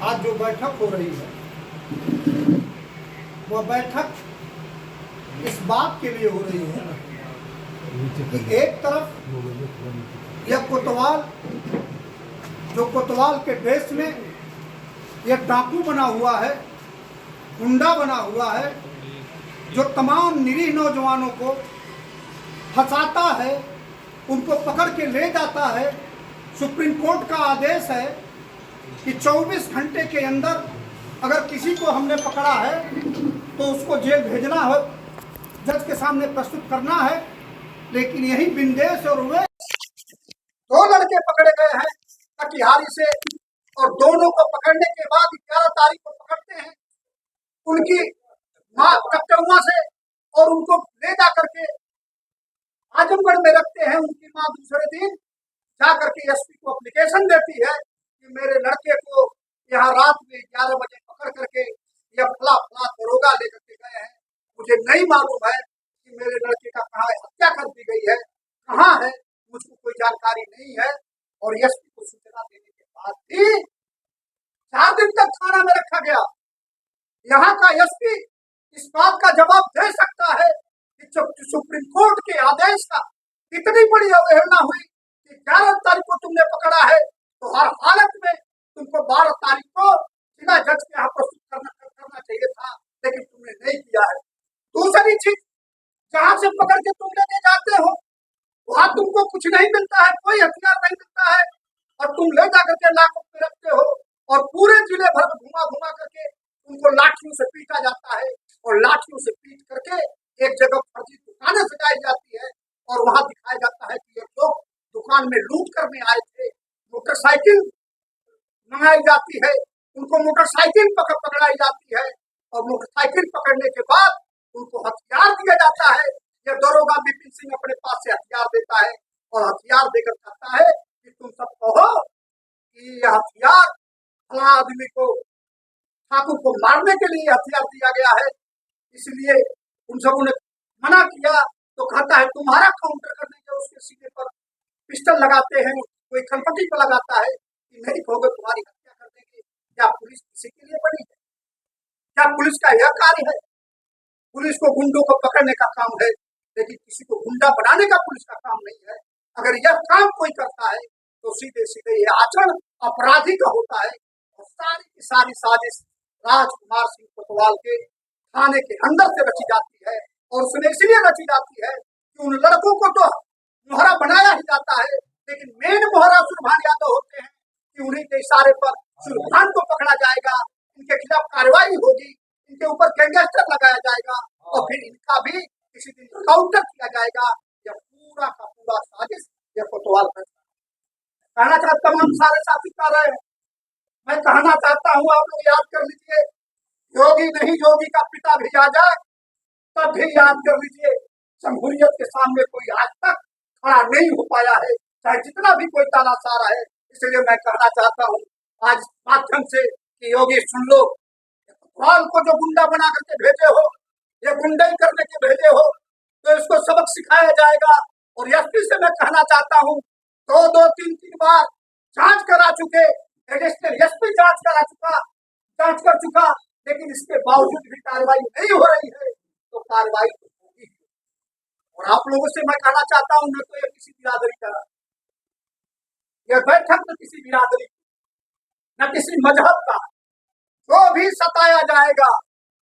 आज जो बैठक हो रही है वह बैठक इस बात के लिए हो रही है कि एक तरफ यह कोतवाल जो कोतवाल के देश में यह डाकू बना हुआ है, गुंडा बना हुआ है, जो तमाम निरीह नौजवानों को फंसाता है, उनको पकड़ के ले जाता है। सुप्रीम कोर्ट का आदेश है कि 24 घंटे के अंदर अगर किसी को हमने पकड़ा है तो उसको जेल भेजना है, जज के सामने प्रस्तुत करना है। लेकिन यही बिंदेश और वे 2 लड़के पकड़े गए हैं कटिहारी से, और दोनों को पकड़ने के बाद 11 तारीख को पकड़ते हैं उनकी माँ कटरुआ से, और उनको ले जा करके आजमगढ़ में रखते हैं। उनकी माँ दूसरे दिन जा करके एसपी को एप्लीकेशन देती है कि मेरे लड़के को यहाँ रात में 11 बजे पकड़ करके यह फला फला दरोगा लेकर के गए हैं। मुझे नहीं मालूम है कि मेरे लड़के का कहाँ हत्या कर दी गई है, कहाँ है, मुझको कोई जानकारी नहीं है। और एसपी को सूचना देने के बाद भी 4 दिन तक थाना में रखा गया। यहाँ का एसपी इस बात का जवाब दे सकता है कि सुप्रीम कोर्ट के आदेश का इतनी बड़ी अवहेलना हुई कि 11 तारीख को तुमने पकड़ा है तो हर हालत में तुमको 12 तारीख को सीधा जज के यहाँ प्रस्तुत करना चाहिए था, लेकिन तुमने नहीं किया है। दूसरी चीज, जहाँ से पकड़ के तुम लेके जाते हो वहां तुमको कुछ नहीं मिलता है, कोई हथियार नहीं मिलता है, और तुम ले जा करके लाखों में रखते हो और पूरे जिले भर में घुमा घुमा करके उनको लाठियों से पीटा जाता है, और लाठियों से पीट करके एक जगह फर्जी दुकानें सजाई जाती है और वहां दिखाया जाता है कि ये लोग दुकान में लूट करने आए थे। मोटरसाइकिल मंगाई जाती है, उनको मोटरसाइकिल पकड़ाई जाती है, और मोटरसाइकिल पकड़ने के बाद उनको हथियार दिया जाता है। ये दरोगा विपिन सिंह अपने पास से हथियार देता है और हथियार देकर कहता है कि तुम सब कहो कि यह हथियार फला आदमी को, ठाकुर को मारने के लिए हथियार दिया गया है। इसलिए उन सबों ने मना किया तो कहता है तुम्हारा काउंटर करने के उसके सीने पर पिस्टल लगाते हैं, कोई खनपटी पर लगाता है कि नहीं कहोगे तुम्हारी हत्या कर देंगे। क्या पुलिस किसी के लिए बनी है? क्या पुलिस का यह कार्य है? पुलिस को गुंडों को पकड़ने का काम है, लेकिन किसी को गुंडा बनाने का पुलिस का काम नहीं है। अगर यह काम कोई करता है तो सीधे सीधे यह आचरण अपराधी का होता है। और सारी की सारी साजिश राजकुमार सिंह कोतवाल के थाने के अंदर से रची जाती है, और उसमें इसलिए रची जाती है कि उन लड़कों को तो मोहरा बनाया ही जाता है, लेकिन मेन मोहरा सुरभान यादव होते हैं कि उन्हीं के इशारे पर सुरभान को पकड़ा जाएगा, इनके खिलाफ कार्रवाई होगी, इनके ऊपर गैंगस्टर लगाया जाएगा, और फिर इनका भी किसी दिन काउंटर किया जाएगा। यह पूरा का पूरा साजिश यह कोतवाल कहना चाहता हूँ। सारे साथी कर रहे हैं, मैं कहना चाहता हूँ, आप लोग याद कर लीजिए, योगी नहीं योगी का पिता भी आ जाए तब भी याद कर लीजिए, जमहूरियत के सामने कोई आज तक खड़ा नहीं हो पाया है, चाहे जितना भी कोई तानाशाह है। इसलिए मैं कहना चाहता हूँ आज माध्यम से कि योगी सुन लो, कोतवाल को जो गुंडा बना करके भेजे हो, ये गुंडाई करने के भेजे हो, तो इसको सबक सिखाया जाएगा। और एसपी से मैं कहना चाहता हूँ, 2-3 बार जांच करा चुके, एडिशनल एसपी जांच कर चुका, लेकिन इसके बावजूद भी कार्रवाई नहीं हो रही है, तो कार्रवाई तो होगी। और आप लोगों से मैं कहना चाहता हूँ, न तो ये किसी बिरादरी का, यह बैठक न किसी बिरादरी, न किसी मजहब का, जो भी सताया जाएगा,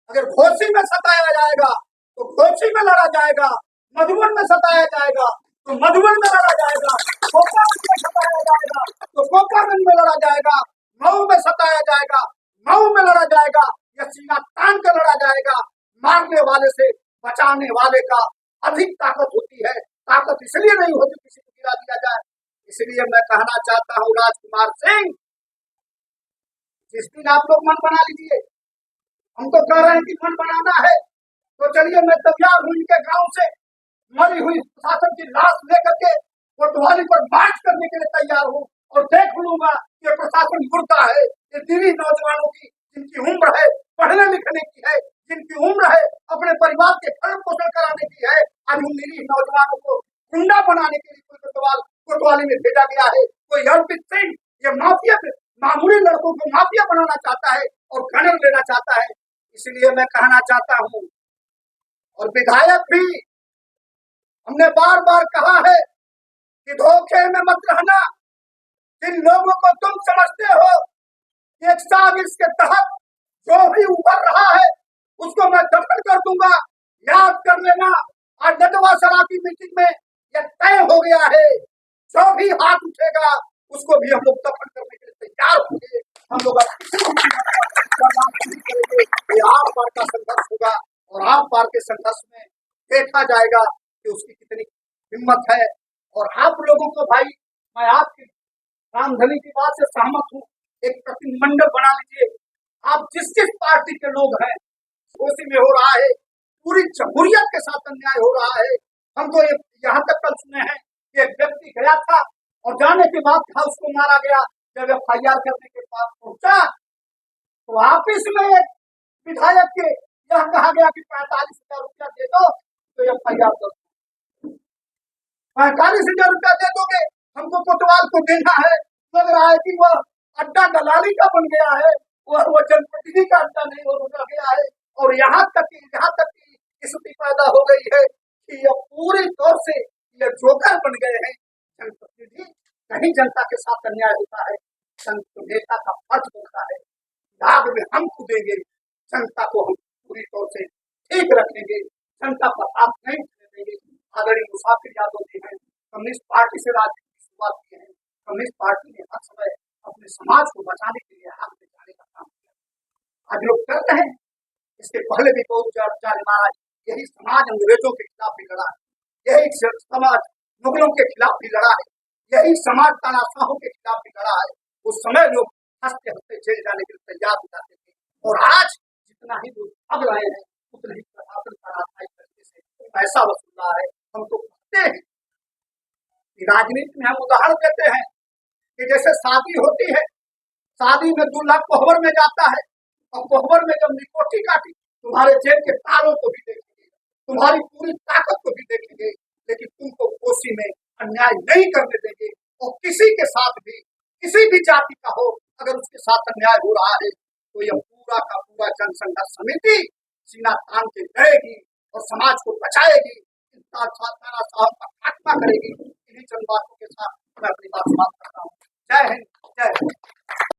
अगर घोसी में सताया जाएगा तो घोसी में लड़ा जाएगा, मधुबन में सताया जाएगा तो मधुबन में लड़ा जाएगा, कोकाबंद में सताया जाएगा तो कोकाबंद में लड़ा जाएगा, मऊ में सताया जाएगा, मऊ में लड़ा जाएगा, या सीना तान कर लड़ा जाएगा। मारने वाले से बचाने वाले का अधिक ताकत होती है, ताकत इसलिए नहीं होती किसी को गिरा दिया जाए। इसलिए मैं कहना चाहता हूँ राजकुमार सिंह, जिस दिन आप लोग मन बना लीजिए, हम तो कह रहे हैं कि मन बनाना है तो चलिए, मैं तैयार हूँ इनके गांव से मरी हुई प्रशासन की लाश लेकर के कोतवाली पर मार्च करने के लिए तैयार हूँ, और देख लूंगा कि प्रशासन मुर्दा है। ये दिल्ली नौजवानों की जिनकी उम्र है पढ़ने लिखने की है, जिनकी उम्र है अपने परिवार के भरण पोषण कराने की है, आज उन निरीह नौजवानों को गुंडा बनाने के लिए कोतवाली में भेजा गया है। कोई अर्पित सिंह ये माफिया मामूली लड़कों लोगों को माफिया बनाना चाहता है और गणर लेना चाहता है। इसलिए मैं कहना चाहता हूं, और विधायक भी हमने बार बार कहा है कि धोखे में मत रहना। जिन लोगों को तुम समझते हो एक साजिश के तहत जो भी उभर रहा है उसको मैं दफन कर दूंगा। याद कर लेना, आज नटवा सरा की मीटिंग में यह तय हो गया है, जो भी हाथ उठेगा उसको भी हम लोग दफन करने के लिए तैयार होंगे। हम लोग आर पार का संघर्ष होगा और आर पार के संघर्ष में देखा जाएगा कि उसकी कितनी हिम्मत है। और आप लोगों को भाई, मैं आपकी रामधनी की बात से सहमत हूँ। एक प्रतिनिधिमंडल बना लीजिए। आप जिस जिस पार्टी के लोग हैं, कोसी में हो रहा है, पूरी जमहूरियत के साथ अन्याय हो रहा है। हम तो यहाँ तक कल सुने हैं कि एक व्यक्ति गया था और जाने के बाद था उसको मारा गया। जब FIR करने के बाद पहुंचा तो ऑफिस में विधायक के यह कहा गया कि 45,000 रुपया दे दो तो FIR कर दो। 45,000 रुपया दे दोगे, हमको कोतवाल को देना है। लग रहा है कि वह अड्डा दलाली का बन गया है, वह जनप्रतिनिधि का अड्डा नहीं हो गया है। और यहाँ तक की स्थिति पैदा हो गई है कि यह पूरी तौर से ये जोकर बन गए हैं जनप्रतिनिधि। कहीं जनता के साथ अन्याय होता है, नेता का फर्ज होता है, दाग में हम कूदेंगे, जनता को हम पूरी तौर से ठीक रखेंगे, जनता पर हाथ नहीं देंगे। आदरणीय मुसाफिर यादव जी हैं, कम्युनिस्ट पार्टी से राजनीति की शुरुआत की है। कम्युनिस्ट पार्टी ने हर समय अपने समाज को बचाने के लिए हाथ में जाने का काम किया। आज लोग करते हैं, इसके पहले भी बहुत जाने महाराज यही समाज अंग्रेजों के खिलाफ भी लड़ा है, यही समाज मुगलों के खिलाफ भी लड़ा है, यही समाज तानाशाहों के खिलाफ भी लड़ा है। उस समय लोग हंसते हंसते जेल जाने के लिए तैयार हो जाते थे, और आज जितना ही लोग अब रहे हैं उतना ही प्रशासन का राजनीतिक तरीके से पैसा वसूल रहा है। हम तो कहते हैं कि राजनीति में हम उदाहरण देते हैं कि जैसे शादी होती है, शादी में दूल्हा कोहबर में जाता है, और कोहबर में जब निकोटी काटी तुम्हारे जेब के तारों को भी देखेंगे, तुम्हारी पूरी ताकत को भी देखेंगे, लेकिन तुमको कोसी में अन्याय नहीं करने देंगे। और किसी के साथ भी, किसी भी जाति का हो, अगर उसके साथ अन्याय हो रहा है तो यह पूरा का पूरा जनसंघर्ष समिति सीना तान के लड़ेगी और समाज को बचाएगी, तानाशाह का खात्मा करेगी। इन्हीं चंद बातों के साथ मैं अपनी बात समाप्त करता हूँ। जय हिंद, जय हिंद।